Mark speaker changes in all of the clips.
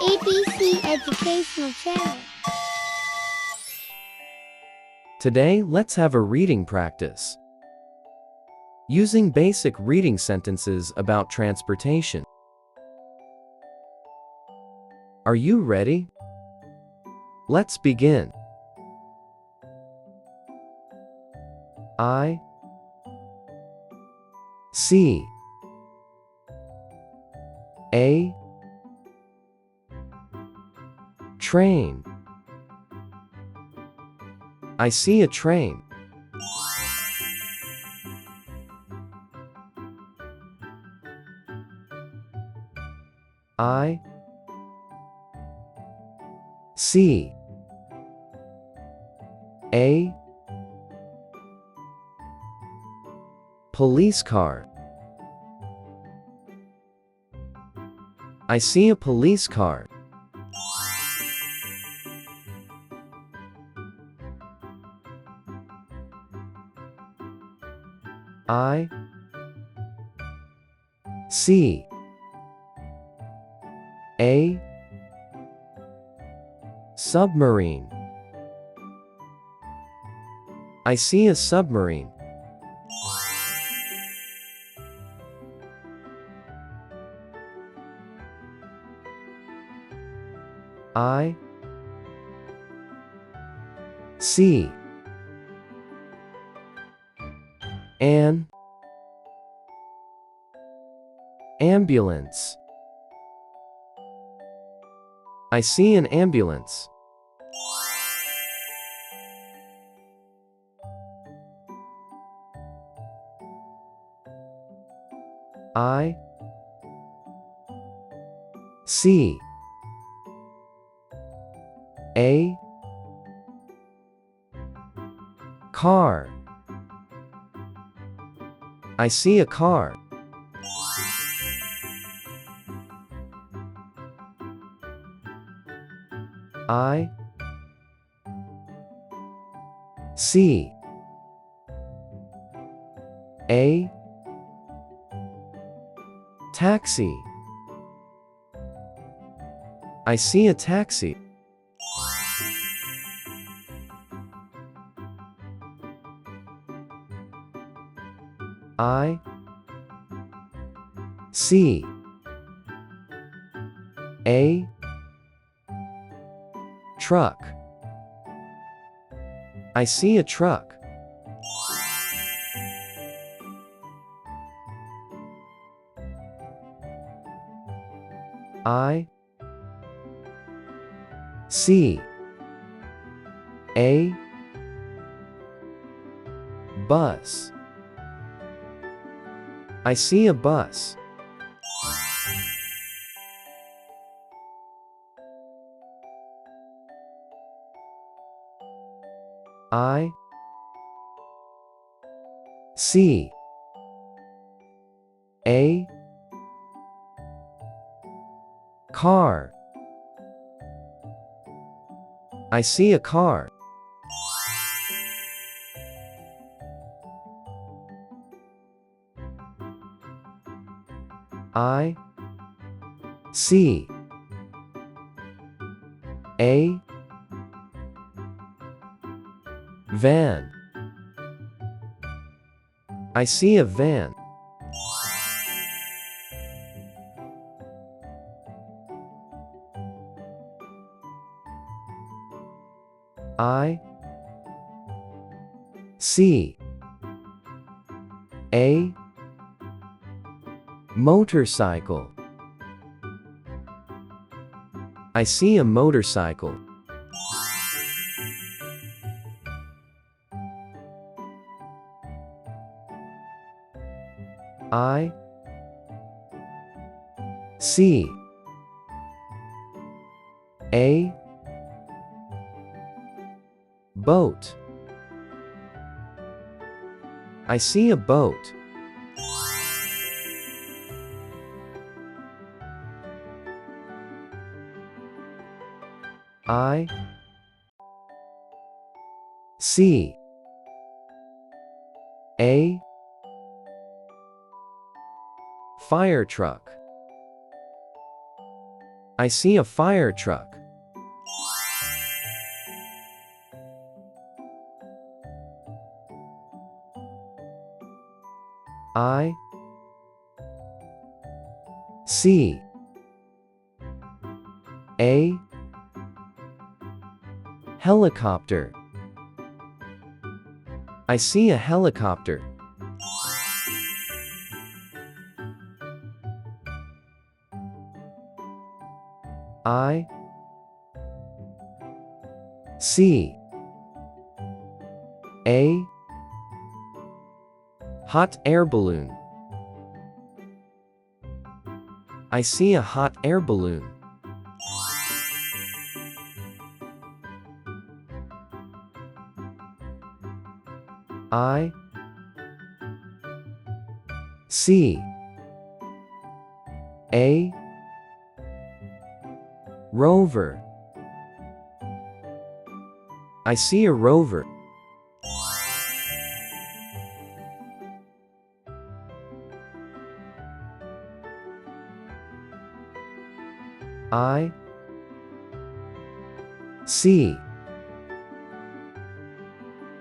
Speaker 1: ESL Educational Channel.
Speaker 2: Today, let's have a reading practice. Using basic reading sentences about transportation. Are you ready? Let's begin. I see a train. I see a train. I see a police car. I see a police car. I see a submarine. I see a submarine. I see an ambulance. I see an ambulance. I see a car. I see a car. I see a taxi. I see a taxi. I see a truck. I see a truck. I see a bus. I see a bus. I see a car. I see a car. I see a van. I see a van. I see a motorcycle. I see a motorcycle. I see a boat. I see a boat. I see a fire truck. I see a fire truck. I see a helicopter. I see a helicopter. I see a hot air balloon. I see a hot air balloon. I see a rover. I see a rover. I see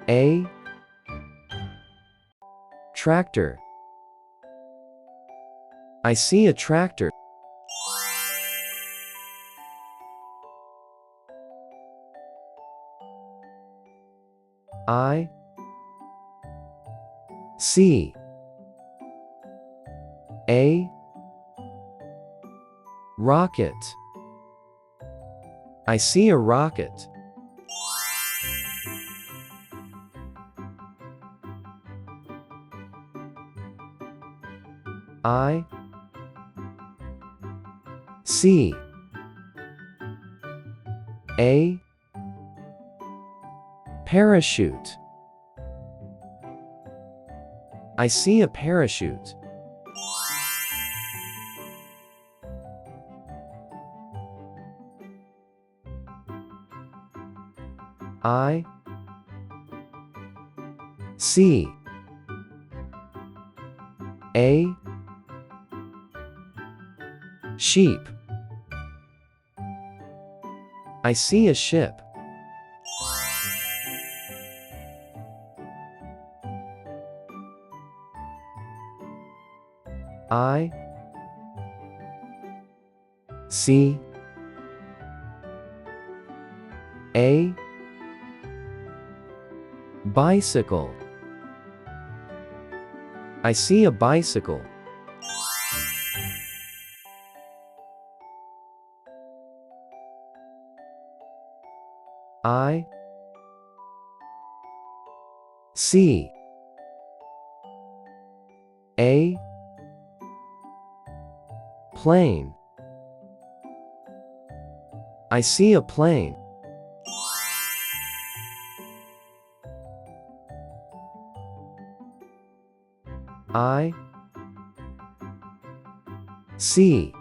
Speaker 2: a tractor. I see a tractor. I see a rocket. I see a rocket. I see a parachute. I see a parachute. I see a sheep. I see a ship. I see a bicycle. I see a bicycle. I see a plane. I see a plane. I see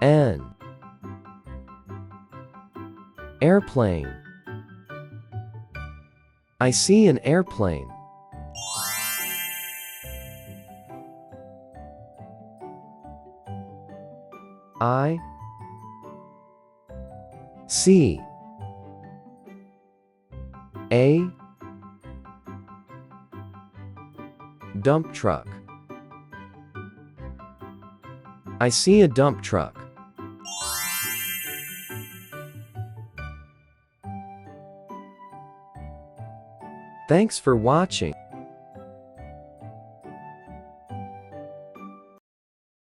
Speaker 2: an airplane. I see an airplane. I see a dump truck. I see a dump truck. Thanks for watching.